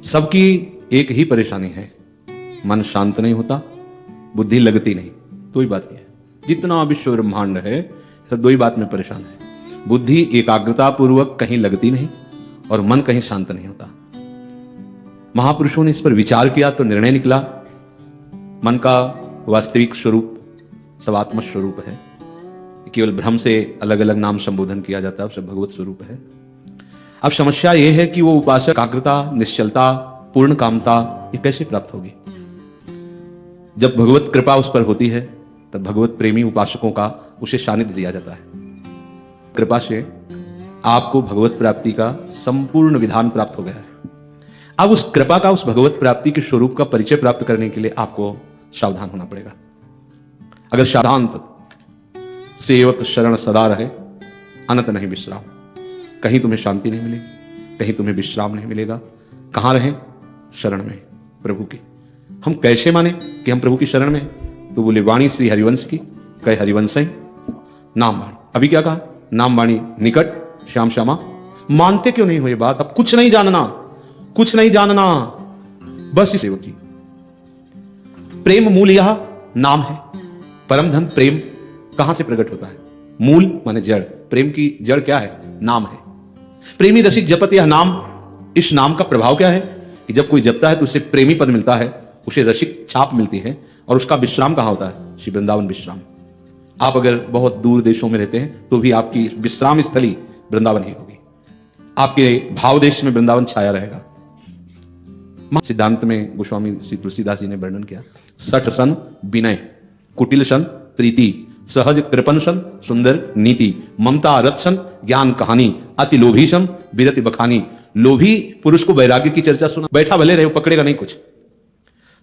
सबकी एक ही परेशानी है, मन शांत नहीं होता, बुद्धि लगती नहीं। दो ही बात है, जितना विश्व ब्रह्मांड है सब दो ही बात में परेशान है। बुद्धि एकाग्रता पूर्वक कहीं लगती नहीं और मन कहीं शांत नहीं होता। महापुरुषों ने इस पर विचार किया तो निर्णय निकला, मन का वास्तविक स्वरूप सवात्म स्वरूप है, केवल भ्रम से अलग अलग नाम संबोधन किया जाता है, सब भगवत स्वरूप है। अब समस्या यह है कि वो उपासक एकाग्रता, निश्चलता, पूर्ण कामता ये कैसे प्राप्त होगी? जब भगवत कृपा उस पर होती है तब भगवत प्रेमी उपासकों का उसे सानिध्य दिया जाता है। कृपा से आपको भगवत प्राप्ति का संपूर्ण विधान प्राप्त हो गया है। अब उस कृपा का, उस भगवत प्राप्ति के स्वरूप का परिचय प्राप्त करने के लिए आपको सावधान होना पड़ेगा। अगर सावधान सेवक शरण सदा रहे, अनंत नहीं विश्राम। कहीं तुम्हें शांति नहीं मिलेगी, कहीं तुम्हें विश्राम नहीं मिलेगा। कहां रहे? शरण में, प्रभु की। हम कैसे माने कि हम प्रभु की शरण में? तो बोले वाणी श्री हरिवंश की, कहे हरिवंश नाम वाणी। अभी क्या कहा? नाम वाणी निकट श्याम श्यामा। मानते क्यों नहीं हो ये बात? अब कुछ नहीं जानना, कुछ नहीं जानना, बस इस सेवक जी। प्रेम मूल यह नाम है। परम धन प्रेम कहां से प्रकट होता है? मूल माने जड़। प्रेम की जड़ क्या है? नाम है। प्रेमी रसिक जपत यह नाम। इस नाम का प्रभाव क्या है कि जब कोई जपता है तो उसे प्रेमी पद मिलता है, उसे रसिक छाप मिलती है, और उसका विश्राम कहां होता है? श्री वृंदावन विश्राम। आप अगर बहुत दूर देशों में रहते हैं तो भी आपकी विश्राम स्थली वृंदावन ही होगी। आपके भाव देश में वृंदावन छाया रहेगा। सिद्धांत में गोस्वामी श्री तुलसीदास जी ने वर्णन किया, सठ सन विनय, कुटिल सन प्रीति, सहज कृपण सन सुंदर नीति, ममता रथ सन ज्ञान कहानी, अति लोभी सन विरति बखानी। लोभी पुरुष को वैराग्य की चर्चा सुना, बैठा भले रहे, पकड़ेगा नहीं कुछ।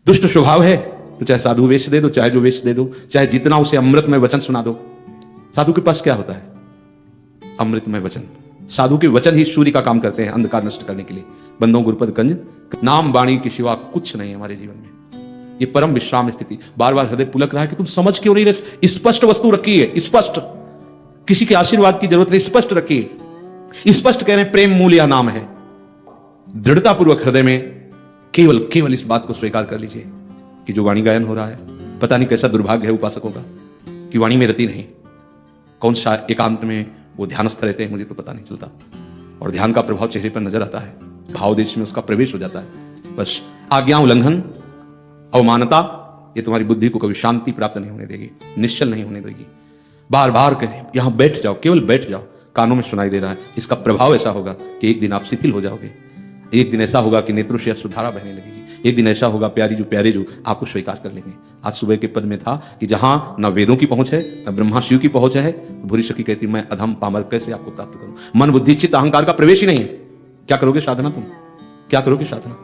दुष्ट स्वभाव है तो चाहे साधु वेश दे दो, चाहे जो वेश दे दो, चाहे जितना उसे अमृतमय वचन सुना दो। साधु के पास क्या होता है? अमृतमय वचन। साधु के वचन ही सूर्य का काम करते हैं अंधकार नष्ट करने के लिए। बंदों गुरुपद कंज, नाम वाणी के सिवा कुछ नहीं हमारे जीवन में। ये परम विश्राम स्थिति। बार बार हृदय पुलक रहा है कि तुम समझ क्यों नहीं रहे? स्पष्ट वस्तु रखी है, स्पष्ट, किसी के आशीर्वाद की जरूरत नहीं, स्पष्ट रखिए। स्पष्ट कह रहे हैं प्रेम मूल यह नाम है। दृढ़ता पूर्वक हृदय में केवल इस बात को स्वीकार कर लीजिए कि जो वाणी गायन हो रहा है, पता नहीं कैसा दुर्भाग्य है उपासकों का कि वाणी में रति नहीं। कौन सा एकांत में वो ध्यानस्थ रहते हैं मुझे तो पता नहीं चलता, और ध्यान का प्रभाव चेहरे पर नजर आता है, भाव देश में उसका प्रवेश हो जाता है। बस आज्ञा उल्लंघन, अवमानता, ये तुम्हारी बुद्धि को कभी शांति प्राप्त नहीं होने देगी, निश्चल नहीं होने देगी। बार बार करें, यहां बैठ जाओ, केवल बैठ जाओ, कानों में सुनाई दे रहा है। इसका प्रभाव ऐसा होगा कि एक दिन आप शिथिल हो जाओगे। एक दिन ऐसा होगा कि नेत्रों से सुधारा बहने लगेगी। एक दिन ऐसा होगा प्यारे जो आपको स्वीकार कर लेंगे। आज सुबह के पद में था कि जहां न वेदों की पहुंच है, न ब्रह्मा शिव की पहुंच है, भूरी सखी कहती मैं अधम पामर कैसे आपको प्राप्त करूं? मन बुद्धि चित्त अहंकार का प्रवेश ही नहीं है। क्या करोगे साधना? तुम क्या करोगे साधना?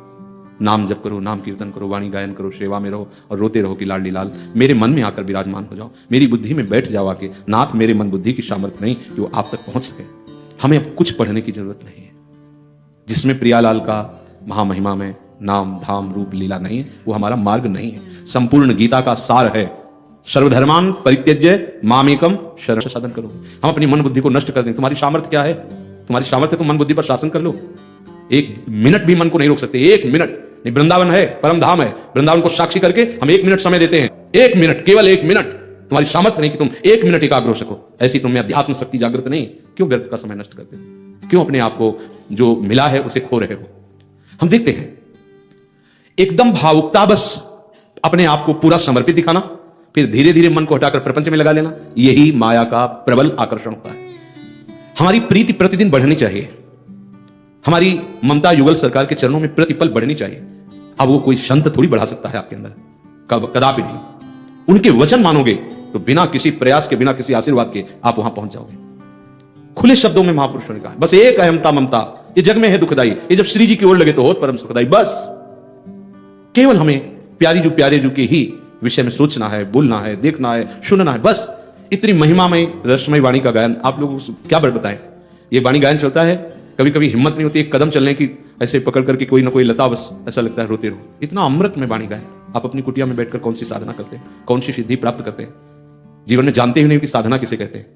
नाम जप करो, नाम कीर्तन करो, वाणी गायन करो, सेवा में रहो और रोते रहो कि लाडली लाल मेरे मन में आकर विराजमान हो जाओ, मेरी बुद्धि में बैठ जाओ आके। नाथ मेरे मन बुद्धि की सामर्थ्य नहीं कि वो आप तक पहुंच सके। हमें अब कुछ पढ़ने की जरूरत नहीं है। जिसमें प्रियालाल का महामहिमा में नाम धाम रूप लीला नहीं है, वो हमारा मार्ग नहीं है। संपूर्ण गीता का सार है सर्वधर्मान परित्यज्य मामेकम शरण साधन करो। हम अपनी मन बुद्धि को नष्ट कर दें। तुम्हारी सामर्थ्य क्या है? तुम्हारी सामर्थ्य तुम मन बुद्धि पर शासन कर लो। एक मिनट भी मन को नहीं रोक सकते, एक मिनट नहीं। वृंदावन है, परम धाम है, वृंदावन को साक्षी करके हम 1 मिनट समय देते हैं। 1 मिनट, केवल 1 मिनट। तुम्हारी सामर्थ्य नहीं कि तुम 1 मिनट एकाग्र हो सको। ऐसी तुम्हें अध्यात्म शक्ति जागृत नहीं। क्यों व्यर्थ का समय नष्ट करते हो? क्यों अपने आप को जो मिला है उसे खो रहे हो? हम देखते हैं एकदम भावुकता, बस अपने आप को पूरा समर्पित दिखाना, फिर धीरे धीरे मन को हटाकर प्रपंच में लगा लेना, यही माया का प्रबल आकर्षण होता है। हमारी प्रीति प्रतिदिन बढ़नी चाहिए। हमारी ममता युगल सरकार के चरणों में प्रतिपल बढ़नी चाहिए। अब वो कोई संत थोड़ी बढ़ा सकता है आपके अंदर, कदापि नहीं। उनके वचन मानोगे तो बिना किसी प्रयास के, बिना किसी आशीर्वाद के आप वहां पहुंच जाओगे। खुले शब्दों में महापुरुषों ने कहा, बस एक अहमता ममता ये जग में है दुखदाई, ये जब श्री जी की ओर लगे तो होत परम सुखदाई। बस केवल हमें प्यारे जो के ही विषय में सोचना है, बोलना है, देखना है, सुनना है। बस इतनी महिमा में रसमय वाणी का गायन आप लोगों को क्या बताएं। ये वाणी गायन चलता है, कभी कभी हिम्मत नहीं होती एक कदम चलने की, ऐसे पकड़ करके कोई ना कोई लता, बस ऐसा लगता है रोते रहो। इतना अमृत में वाणी गायन। आप अपनी कुटिया में बैठकर कौन सी साधना करते हैं, कौन सी सिद्धि प्राप्त करते हैं? जीवन में जानते ही नहीं कि साधना किसे कहते हैं।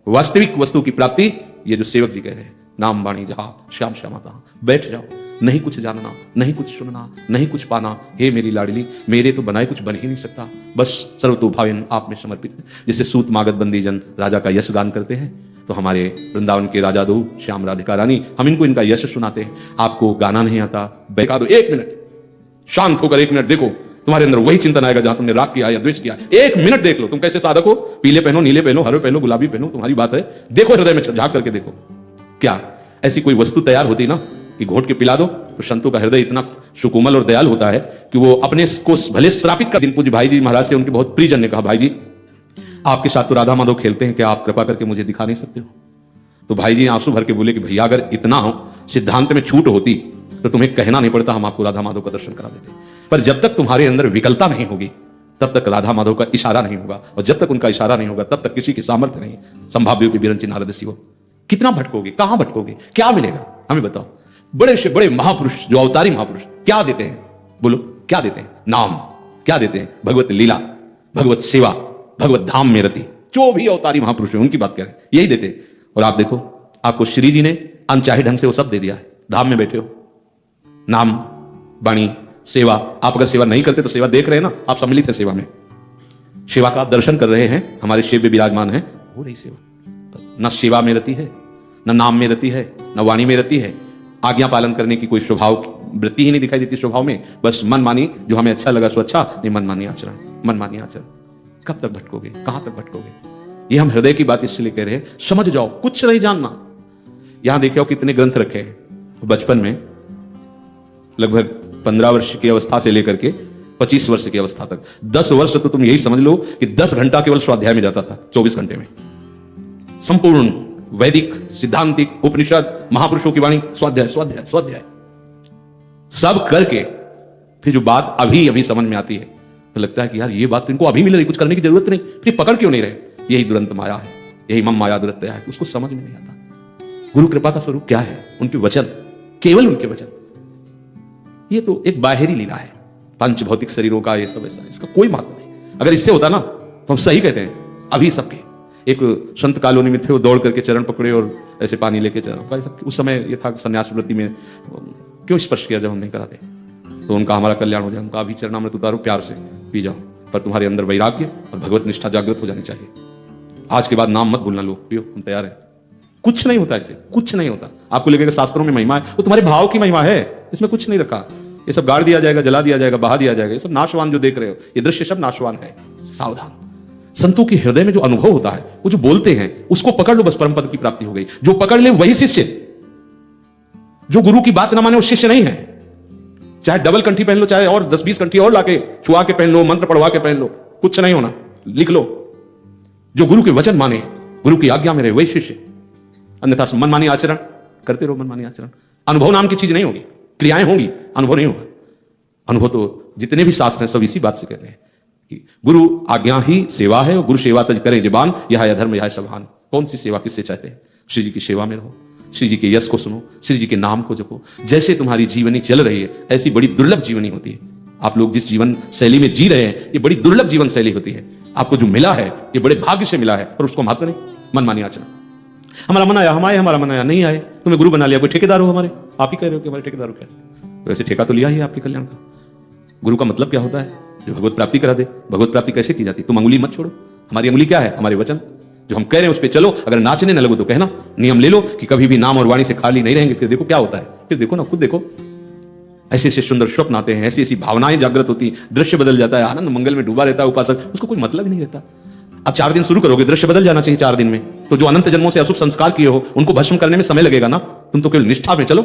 वास्तविक वस्तु की प्राप्ति ये जो सेवक जी कह रहे हैं, नाम बाणी जहां श्याम श्यामा तहां। बैठ जाओ, नहीं कुछ जानना, नहीं कुछ सुनना, नहीं कुछ पाना। हे मेरी लाडली, मेरे तो बनाए कुछ बन ही नहीं सकता, बस सर्वतोभावेन आप में समर्पित है। जैसे सूत मागध बंदी जन राजा का यश गान करते हैं, तो हमारे वृंदावन के राजा दो श्याम राधिका रानी, हम इनको इनका यश सुनाते हैं। आपको गाना नहीं आता, बैठा दो 1 मिनट, शांत होकर 1 मिनट देखो, तुम्हारे अंदर वही चिंतन आएगा जहां तुमने राग किया या द्वेष किया। 1 मिनट देख लो, तुम कैसे साधक हो, पीले पहनो, नीले पहनो, हरे पहनो, गुलाबी पहनो, तुम्हारी बात है। देखो हृदय में झांक करके देखो, क्या ऐसी कोई वस्तु तैयार होती ना कि घोट के पिला दो, तो संतों का हृदय इतना सुकोमल और दयाल होता है कि वो अपने को भले श्रापित कर दिन। पूज्य भाई जी महाराज से उनके बहुत प्रियजन ने कहा, भाई जी आपके साथ तो राधा माधव खेलते हैं, क्या आप कृपा करके मुझे दिखा नहीं सकते हो? तो भाई जी आंसू भर के बोले कि भैया अगर इतना हो सिद्धांत में छूट होती तो तुम्हें कहना नहीं पड़ता, हम आपको राधा माधव का दर्शन करा देते। पर जब तक तुम्हारे अंदर विकलता नहीं होगी तब तक राधा माधव का इशारा नहीं होगा, और जब तक उनका इशारा नहीं होगा तब तक किसी की सामर्थ्य नहीं। संभाव्यों की बिरंची नारद शिव, कितना भटकोगे, कहां भटकोगे, क्या मिलेगा हमें बताओ। बड़े से बड़े महापुरुष जो अवतारी महापुरुष क्या देते हैं, बोलो क्या देते हैं? नाम। क्या देते हैं? भगवत लीला, भगवत सेवा, भगवत धाम में रति। जो भी अवतारी महापुरुष है उनकी बात करें, यही देते हैं। और आप देखो, आपको श्री जी ने अनचाहे ढंग से वो सब दे दिया है। धाम में बैठे हो, नाम वाणी सेवा। आप अगर सेवा नहीं करते तो सेवा देख रहे हैं ना, आप सम्मिलित है सेवा में। सेवा का आप दर्शन कर रहे हैं, हमारे शिव में विराजमान है, हो रही सेवा। न सेवा में रति है, न नाम में रति है, न वाणी में रति है। आज्ञा पालन करने की कोई स्वभाव वृत्ति ही नहीं दिखाई देती स्वभाव में। बस मन मानी, जो हमें अच्छा लगा सो अच्छा, नहीं मन मानी आचरण, मन मानी आचरण। कब तक भटकोगे, कहां तक भटकोगे? ये हम हृदय की बात इसलिए कह रहे हैं, समझ जाओ, कुछ नहीं जानना। यहां देखो कितने ग्रंथ रखे हैं। बचपन में लगभग 15 वर्ष की अवस्था से लेकर के 25 वर्ष की अवस्था तक 10 वर्ष तो तुम यही समझ लो कि 10 घंटा केवल स्वाध्याय में जाता था। 24 घंटे में संपूर्ण वैदिक सिद्धांतिक उपनिषद महापुरुषों की वाणी स्वाध्याय स्वाध्याय स्वाध्याय सब करके फिर जो बात अभी अभी समझ में आती है तो लगता है कि यार ये बात तो इनको अभी मिल रही, कुछ करने की जरूरत नहीं, फिर पकड़ क्यों नहीं रहे? यही दुरंत माया है, यही मम माया दुरत्या है, उसको समझ में नहीं आता। गुरु कृपा का स्वरूप क्या है? उनके वचन, केवल उनके वचन। ये तो एक बाहरी लीला है, पंच भौतिक शरीरों का ये सब ऐसा, इसका कोई महत्व नहीं। अगर इससे होता ना तो हम सही कहते हैं। अभी सबके एक संत कॉलोनी में थे, वो दौड़ करके चरण पकड़े और ऐसे पानी लेके चरण, उस समय ये था संन्यास वृत्ति में क्यों स्पर्श किया जब हम नहीं कराते, तो उनका हमारा कल्याण हो जाए। उनका अभी चरणामृत उतारो, प्यार से पी जाओ, पर तुम्हारे अंदर वैराग्य और भगवत निष्ठा जागृत हो जानी चाहिए। आज के बाद नाम मत भूलना, लो पियो, हम तैयार हैं। कुछ नहीं होता, ऐसे कुछ नहीं होता। आपको लगेगा शास्त्रों में महिमा है, वो तुम्हारे भाव की महिमा है, इसमें कुछ नहीं रखा। ये सब गाड़ दिया जाएगा, जला दिया जाएगा, बहा दिया जाएगा। ये सब नाशवान जो देख रहे हो, ये दृश्य सब नाशवान है, सावधान। संतों के हृदय में जो अनुभव होता है, वो जो बोलते हैं उसको पकड़ लो, बस परम पद की प्राप्ति हो गई। जो पकड़ ले वही शिष्य, जो गुरु की बात ना माने वो शिष्य नहीं है। चाहे डबल कंठी पहन लो, चाहे और 10-20 कंठी और लाके छुआ के पहन लो, मंत्र पढ़वा के पहन लो, कुछ नहीं होना। लिख लो, जो गुरु के वचन माने, गुरु की आज्ञा में रहे, वही शिष्य। अन्यथा मनमानी आचरण करते रहो, मनमानी आचरण। अनुभव नाम की चीज नहीं होगी, क्रियाएं होंगी, अनुभव नहीं होगा। अनुभव तो जितने भी शास्त्र हैं सब इसी बात से कहते हैं कि गुरु आज्ञा ही सेवा है, और गुरु सेवा तज करे जबान, यह अधर्म यह सभान। कौन सी सेवा किससे चाहते हैं? श्री जी की सेवा में रहो, श्री जी के यश को सुनो, श्री जी के नाम को जपो। जैसे तुम्हारी जीवनी चल रही है ऐसी बड़ी दुर्लभ जीवनी होती है। आप लोग जिस जीवन शैली में जी रहे हैं ये बड़ी दुर्लभ जीवन शैली होती है। आपको जो मिला है ये बड़े भाग्य से मिला है, पर उसको महत्व नहीं। मनमानी आचरण, हमारा मन आया हम आए, हमारा मन आया नहीं आए, तुम्हें गुरु बना लिया, कोई ठेकेदार हो हमारे? आप ही कह रहे हो कि हमारे ठेकेदार हो क्या? वैसे ठेका तो लिया ही आपके कल्याण का। गुरु का मतलब क्या होता है? जो भगवत प्राप्ति करा दे। भगवत प्राप्ति कैसे की जाती? तुम अंगुली मत छोड़ो। हमारी अंगुली क्या है? हमारे वचन। जो हम कह रहे हैं उस पर चलो। अगर नाचने न लगो तो कहना, नियम ले लो कि कभी भी नाम और वाणी से खाली नहीं रहेंगे। फिर देखो क्या होता है, फिर देखो ना, खुद देखो। ऐसे ऐसे सुंदर स्वप्न आते हैं, ऐसी ऐसी भावनाएं जागृत होती, दृश्य बदल जाता है, आनंद मंगल में डूबा रहता है उपासक, उसको कोई मतलब ही नहीं रहता। अब 4 दिन शुरू करोगे, दृश्य बदल जाना चाहिए 4 दिन में। तो जो अनंत जन्मों से अशुभ संस्कार किए हो उनको भस्म करने में समय लगेगा ना। तुम तो केवल निष्ठा में चलो।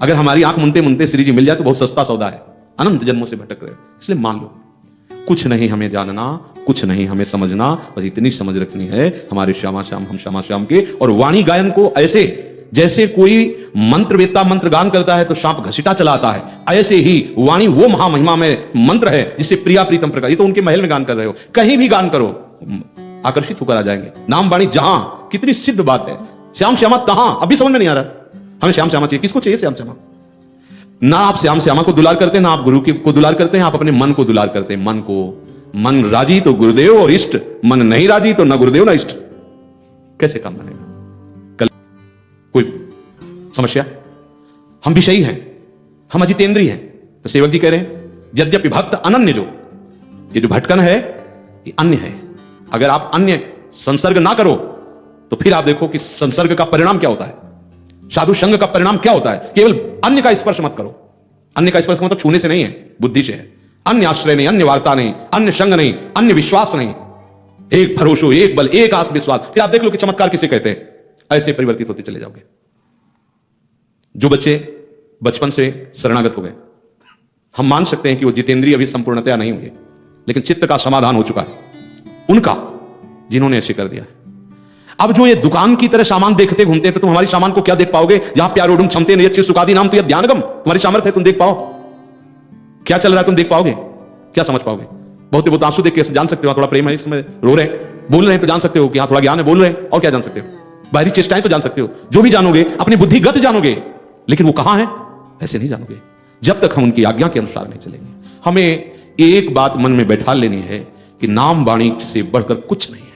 अगर हमारी आंख मुनते मुनते श्री जी मिल जाए तो बहुत सस्ता सौदा है। अनंत जन्मों से भटक रहे, इसलिए मान लो कुछ नहीं हमें जानना, कुछ नहीं हमें समझना, बस इतनी समझ रखनी है हमारे श्यामा श्याम हम श्यामा श्याम के। और वाणी गायन को ऐसे जैसे कोई मंत्रवेत्ता मंत्र गान करता है तो सांप घसीटा चलाता है, ऐसे ही वाणी वो महामहिमा में मंत्र है जिससे प्रिया प्रीतम प्रकार। ये तो उनके महल में गान कर रहे हो, कहीं भी गान करो आकर्षित होकर आ जाएंगे। नाम वाणी जहां, कितनी सिद्ध बात है। श्याम श्यामा तहां, अभी समझ में नहीं आ रहा। हमें श्याम श्यामा चाहिए। किसको चाहिए श्याम श्यामा? ना आप श्याम श्यामा को दुलार करते हैं, ना आप गुरु को दुलार करते हैं, आप अपने मन को दुलार करते हैं। मन को, मन राजी तो गुरुदेव और इष्ट, मन नहीं राजी तो ना गुरुदेव ना इष्ट। कैसे काम बनेगा? कल कोई समस्या? हम विषयी हैं, हम अजितेंद्रीय हैं। तो सेवक जी कह रहे हैं यद्यपि भक्त अनन्य, जो ये जो भटकन है ये अन्य है। अगर आप अन्य संसर्ग ना करो तो फिर आप देखो कि संसर्ग का परिणाम क्या होता है, साधु संग का परिणाम क्या होता है। केवल अन्य का स्पर्श मत करो। अन्य का स्पर्श मतलब छूने से नहीं है, बुद्धि से है। अन्य आश्रय नहीं, अन्य वार्ता नहीं, अन्य संग नहीं, अन्य विश्वास नहीं। एक भरोसो, एक बल, एक आस विश्वास। फिर आप देख लो कि चमत्कार किसे कहते हैं। ऐसे परिवर्तित होते चले जाओगे। जो बच्चे बचपन से शरणागत हो गए, हम मान सकते हैं कि वो जितेंद्रिय अभी संपूर्णतया नहीं हुए, लेकिन चित्त का समाधान हो चुका है उनका, जिन्होंने ऐसे कर दिया। अब जो ये दुकान की तरह सामान देखते घूमते हैं, तो तुम हमारी सामान को क्या देख पाओगे? जहां प्यारोडुम क्षमते नियच्छि सुखादि नाम, तो यह ध्यानगम, तुम्हारी सामर्थ्य है, तुम देख पाओ क्या चल रहा है, तुम देख पाओगे, क्या समझ पाओगे? बहुत आंसू देख के जान सकते हो थोड़ा प्रेम है, इसमें रो रहे हैं, बोल रहे हैं तो जान सकते हो कि हाँ थोड़ा ज्ञान है, बोल रहे हैं, और क्या जान सकते हो? बाहरी चेष्टाएं तो जान सकते हो। जो भी जानोगे अपनी बुद्धिगत जानोगे, लेकिन वो कहां है ऐसे नहीं जानोगे जब तक हम उनकी आज्ञा के अनुसार नहीं चलेंगे। हमें एक बात मन में बैठा लेनी है कि नाम वाणी से बढ़कर कुछ नहीं है।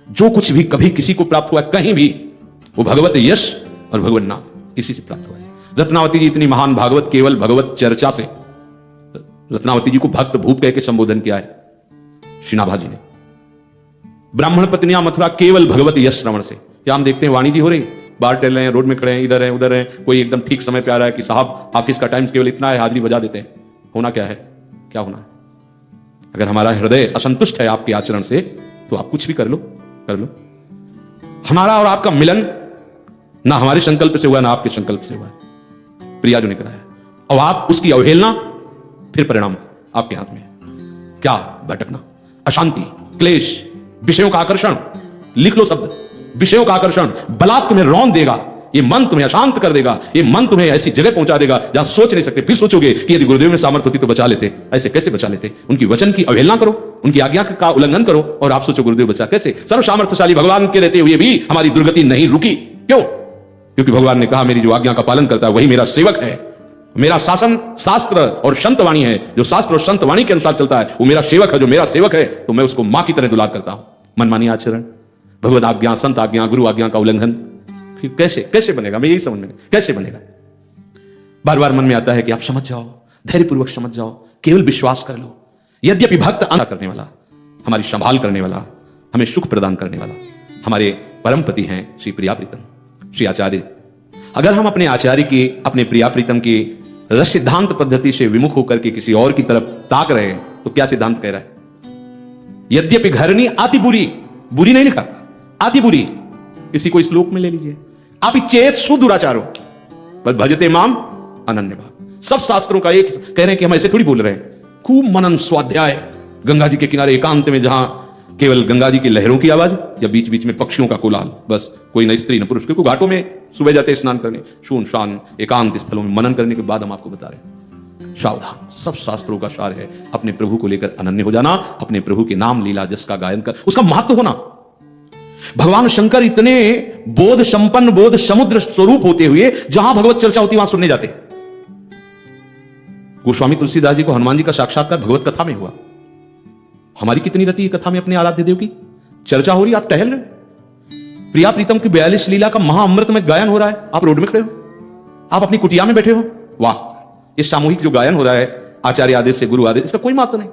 जो कुछ भी कभी किसी को प्राप्त हुआ कहीं भी, वो भगवत यश और भगवत नाम, इसी से प्राप्त हुआ है। रत्नावती जी इतनी महान भागवत केवल भगवत चर्चा से। रत्नावती जी को भक्त भूप कह के संबोधन किया है श्रीनाभा जी ने। ब्राह्मण पत्नियां मथुरा केवल भगवत यश श्रवण से। क्या हम देखते हैं वाणी जी हो रही, बाहर टहल रहे हैं, रोड में खड़े हैं, इधर है उधर है, कोई एकदम ठीक समय पे आ रहा है कि साहब ऑफिस का टाइम केवल इतना है, हाजिरी बजा देते हैं। होना क्या है, क्या होना है? अगर हमारा हृदय असंतुष्ट है आपके आचरण से, तो आप कुछ भी कर लो, कर लो। हमारा और आपका मिलन ना हमारे संकल्प से हुआ ना आपके संकल्प से हुआ, प्रिया जो ने कराया, और आप उसकी अवहेलना, फिर परिणाम आपके हाथ में। क्या? भटकना, अशांति, क्लेश, विषयों का आकर्षण। लिख लो शब्द, विषयों का आकर्षण। बलात् तुम्हें रौंद देगा, ये मन तुम्हें अशांत कर देगा, ये मन तुम्हें ऐसी जगह पहुंचा देगा जहां सोच नहीं सकते। फिर सोचोगे कि यदि गुरुदेव में सामर्थ्य होती तो बचा लेते। ऐसे कैसे बचा लेते? उनकी वचन की अवहेलना करो, उनकी आज्ञा का उल्लंघन करो, और आप सोचो गुरुदेव बचा कैसे? सर्व सामर्थ्यशाली भगवान के रहते हुए भी हमारी दुर्गति नहीं रुकी। क्यों? क्योंकि भगवान ने कहा मेरी जो आज्ञा का पालन करता है वही मेरा सेवक है। मेरा शासन शास्त्र और संतवाणी है, जो शास्त्र और संतवाणी के अनुसार चलता है वो मेरा सेवक है। जो मेरा सेवक है तो मैं उसको मां की तरह दुलार करता हूं। मनमानी आचरण, भगवत आज्ञा, संत आज्ञा, गुरु आज्ञा का उल्लंघन, फिर कैसे बनेगा? मैं यही समझ में कैसे बनेगा? बार बार मन में आता है कि आप समझ जाओ, धैर्यपूर्वक समझ जाओ, केवल विश्वास कर लो। यद्यपि भक्त आशा करने वाला, हमारी संभाल करने वाला, हमें सुख प्रदान करने वाला हमारे परम पति हैं श्री प्रिया प्रीतम, श्री आचार्य। अगर हम अपने आचार्य की, अपने प्रिया प्रीतम की रस सिद्धांत पद्धति से विमुख होकर के किसी और की तरफ ताक रहे हैं, तो क्या सिद्धांत कह रहा है? यद्यपि घरनी आति बुरी, बुरी नहीं लिखा, आति बुरी। किसी को श्लोक में ले लीजिए, आप चेत सुदुराचारो बस भजते माम अनन्य भाव। सब शास्त्रों का एक कह रहे हैं कि हम ऐसे थोड़ी बोल रहे हैं। खूब मनन स्वाध्याय, गंगा जी के किनारे एकांत में, जहां केवल गंगा जी की लहरों की आवाज या बीच बीच में पक्षियों का कोलाहल, बस कोई न स्त्री न पुरुष। क्योंकि घाटों में सुबह जाते स्नान करने, शून्य एकांत स्थलों में मनन करने के बाद हम आपको बता रहे हैं सावधान। सब शास्त्रों का सार है अपने प्रभु को लेकर अनन्य हो जाना, अपने प्रभु के नाम लीला जस का गायन कर उसका महत्व होना। भगवान शंकर इतने बोध संपन्न, बोध समुद्र स्वरूप होते हुए जहां भगवत चर्चा होती वहां सुनने जाते। गोस्वामी तुलसीदास जी को हनुमान जी का साक्षात्कार भगवत कथा में हुआ। हमारी कितनी रति है कथा में अपने आराध्य देव की चर्चा हो रही, आप टहल रहे। प्रिया प्रीतम की 42 लीला का महाअमृत में गायन हो रहा है, आप रोड में खड़े हो, आप अपनी कुटिया में बैठे हो। वाह, इस सामूहिक जो गायन हो रहा है आचार्य आदेश से, गुरु आदेश, इसका कोई महत्व नहीं।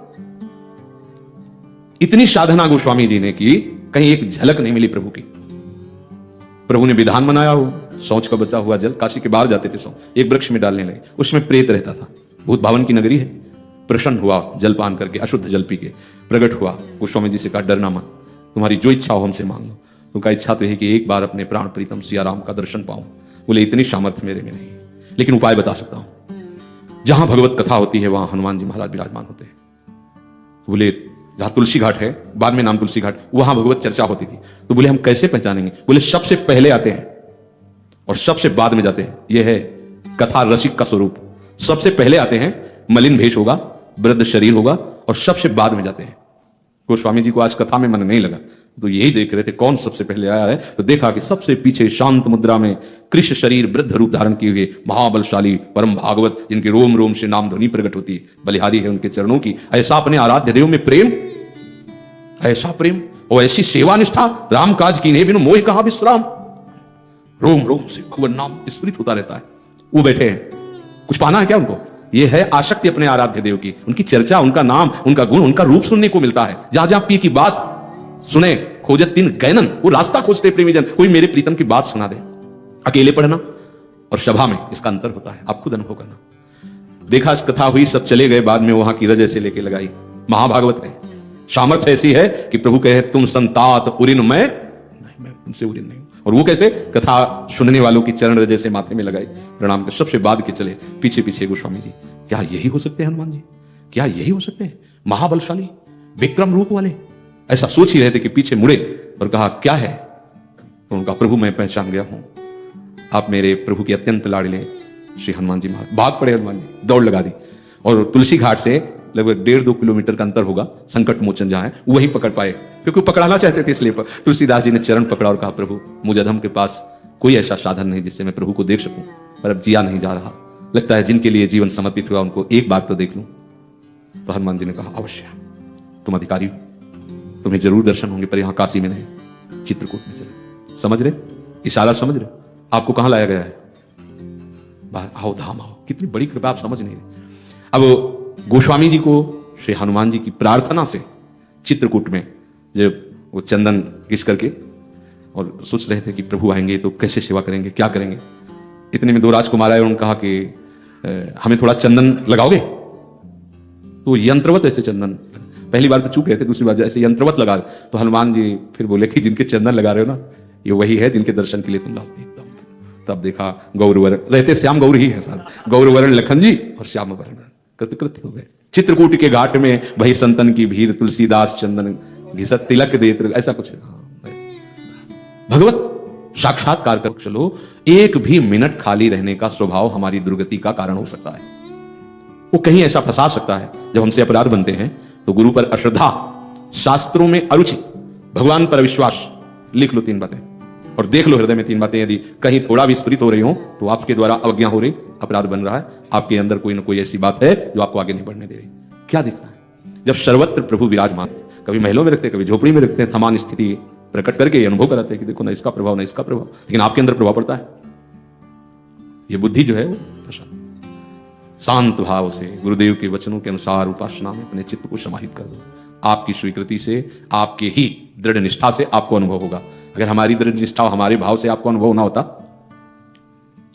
इतनी साधना गोस्वामी जी ने की, कहीं एक झलक नहीं मिली प्रभु की। प्रभु ने विधान बनाया हो, शौच का बचा हुआ जल, काशी के बाहर जाते थे सौ, एक वृक्ष में डालने लगे, उसमें प्रेत रहता था। भूत भावन की नगरी है। प्रसन्न हुआ जलपान करके, अशुद्ध जल पी के, प्रकट हुआ, गोस्वामी जी से कहा डरना मत, तुम्हारी जो इच्छा हो हमसे मांग लो। उनका इच्छा तो है कि एक बार अपने प्राण प्रीतम सिया राम का दर्शन पाऊं। बोले इतनी सामर्थ्य मेरे में नहीं, लेकिन उपाय बता सकता हूं। जहां भगवत कथा होती है वहां हनुमान जी महाराज विराजमान होते हैं। बोले जहां तुलसी घाट है, बाद में नाम तुलसी घाट, वहां भगवत चर्चा होती थी। तो बोले हम कैसे पहचानेंगे? बोले सबसे पहले आते हैं और सबसे बाद में जाते हैं। यह है कथा रसिक का स्वरूप। सबसे पहले आते हैं, मलिन भेष होगा, वृद्ध शरीर होगा, और सबसे बाद में जाते हैं। गोस्वामी जी को आज कथा में मन नहीं लगा, तो यही देख रहे थे कौन सबसे पहले आया है। तो देखा कि सबसे पीछे शांत मुद्रा में कृष्ण शरीर वृद्ध रूप धारण किए हुए महाबलशाली परम भागवत, जिनके रोम रोम से नाम ध्वनि प्रकट होती है, बलिहारी है उनके चरणों की। ऐसा अपने आराध्य देव में प्रेम, ऐसा प्रेम और ऐसी सेवा निष्ठा, राम काज कीन्हे बिनु मोहि कहां विश्राम। रोम रोम से भगवान नाम स्फुरित होता रहता है। वो बैठे हैं, कुछ पाना है क्या उनको? ये है आसक्ति अपने आराध्य देव की। उनकी चर्चा, उनका नाम, उनका गुण, उनका रूप सुनने को मिलता है। जहां जहां पी की बात सुने, खोजत तीन गैनन, वो रास्ता खोजते प्रेमीजन, कोई मेरे प्रीतम की बात सुना दे। अकेले पढ़ना और सभा में, इसका अंतर होता है, आप खुद अनुभव करना। देखा, कथा हुई, सब चले गए, बाद में वहां की रज ऐसे लेके लगाई। महाभागवत है, सामर्थ्य ऐसी है कि प्रभु कहे तुम संतात उरिन, मैं तुमसे उरिन नहीं हूं। और वो कैसे? कथा सुनने वालों की चरण रज ऐसे माथे में लगाई, प्रणाम कर सबसे बाद के चले। पीछे पीछे गोस्वामी जी, क्या यही हो सकते हैं हनुमान जी? क्या यही हो सकते हैं? महाबलशाली विक्रम रूप वाले, ऐसा सोच ही रहे थे कि पीछे मुड़े और कहा क्या है? तो उनका प्रभु मैं पहचान गया हूं, आप मेरे प्रभु के अत्यंत लाडले श्री हनुमान जी महाराज। भाग पड़े हनुमान जी, दौड़ लगा दी और तुलसी घाट से लगभग 1.5-2 किलोमीटर का अंतर होगा, संकट मोचन जहां है, वहीं पकड़ पाए, क्योंकि वो पकड़ाना चाहते थे। इसलिए तुलसीदास जी ने चरण पकड़ा और कहा प्रभु मुझ अधम के पास कोई ऐसा साधन नहीं जिससे मैं प्रभु को देख सकूं, पर अब जिया नहीं जा रहा, लगता है जिनके लिए जीवन समर्पित हुआ उनको एक बार तो देख लूं। तो हनुमान जी ने कहा अवश्य, तुम अधिकारी हो, तुम्हें जरूर दर्शन होंगे, पर यहां काशी में नहीं, चित्रकूट में चले। समझ रहे? इशारा समझ रहे? आपको कहां लाया गया है? बाहर आओ, धाम आओ। कितनी बड़ी कृपा, आप समझ नहीं रहे। अब गोस्वामी जी को श्री हनुमान जी की प्रार्थना से चित्रकूट में जब वो चंदन घिस करके और सोच रहे थे कि प्रभु आएंगे तो कैसे सेवा करेंगे, क्या करेंगे, इतने में 2 राजकुमार आए और उन्होंने कहा कि हमें थोड़ा चंदन लगाओगे? तो यंत्रवत ऐसे चंदन, पहली बार तो चूक गए थे, दूसरी बार ऐसे यंत्रवत लगा। तो हनुमान जी फिर बोले कि जिनके चंदन लगा रहे हो ना, ये वही है जिनके दर्शन के लिए तुम लाओ एकदम। तब देखा गौरवरण, रहते श्याम गौर ही है साथ, गौरवरण लखन जी और श्याम वरण कृतकृत्य हो गए। चित्रकूट के घाट में भई संतन की भीड़, तुलसीदास चंदन घिसत तिलक देत, ऐसा कुछ। भगवत साक्षात्कार कर चलो, एक भी मिनट खाली रहने का स्वभाव हमारी दुर्गति का कारण हो सकता है। वो कहीं ऐसा फंसा सकता है। जब हमसे अपराध बनते हैं तो गुरु पर अश्रद्धा, शास्त्रों में अरुचि, भगवान पर अविश्वास, लिख लो 3 बातें और देख लो हृदय में 3 बातें। यदि कहीं थोड़ा भी स्फुरित हो रही हो तो आपके द्वारा अवज्ञा हो रही, अपराध बन रहा है, आपके अंदर कोई ना कोई ऐसी बात है जो आपको आगे नहीं बढ़ने दे रही। क्या देखना है? जब सर्वत्र प्रभु विराजमान, कभी महलों में रखते हैं, कभी झोपड़ी में रखते हैं, समान स्थिति प्रकट करके अनुभव कराते हैं कि देखो ना इसका प्रभाव, ना इसका प्रभाव, लेकिन आपके अंदर प्रभाव पड़ता है। ये बुद्धि जो है वो शांत भाव से गुरुदेव के वचनों के अनुसार उपासना में अपने चित्त को समाहित कर दो। आपकी स्वीकृति से, आपके ही दृढ़ निष्ठा से आपको अनुभव होगा। अगर हमारी दृढ़ निष्ठा, हमारे भाव से आपको अनुभव ना होता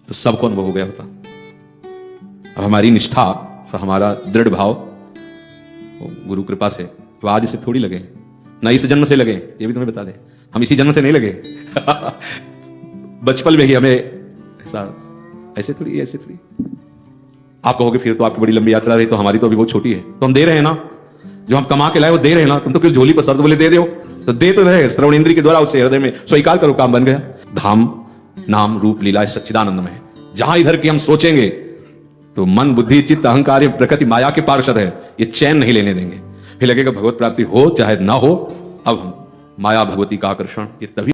तो सबको अनुभव हो गया होता। अब हमारी निष्ठा और हमारा दृढ़ भाव गुरु कृपा से आज से थोड़ी लगे, ना इस जन्म से लगे, ये भी तुम्हें बता दें, हम इसी जन्म से नहीं लगे। बचपन में ही हमें ऐसे थोड़ी, ऐसे थोड़ी। आप कहोगे फिर तो आपकी बड़ी लंबी यात्रा रही, तो हमारी तो अभी बहुत छोटी है। तो हम दे रहे हैं ना, जो हम कमा के लाए वो दे रहे हैं ना। तुम तो फिर झोली पर शब्द बोले दे दो, तो दे तो रहे, श्रवण इंद्री के द्वारा उससे हृदय में स्वीकार करो, काम बन गया। धाम नाम रूप लीला सच्चिदानंद में है। जहां इधर की हम सोचेंगे तो मन बुद्धि चित्त अहंकार प्रकृति माया के पार्षद है, ये चैन नहीं लेने देंगे। फिर लगेगा भगवत प्राप्ति हो चाहे ना हो, अब माया भगवती का आकर्षण ये तभी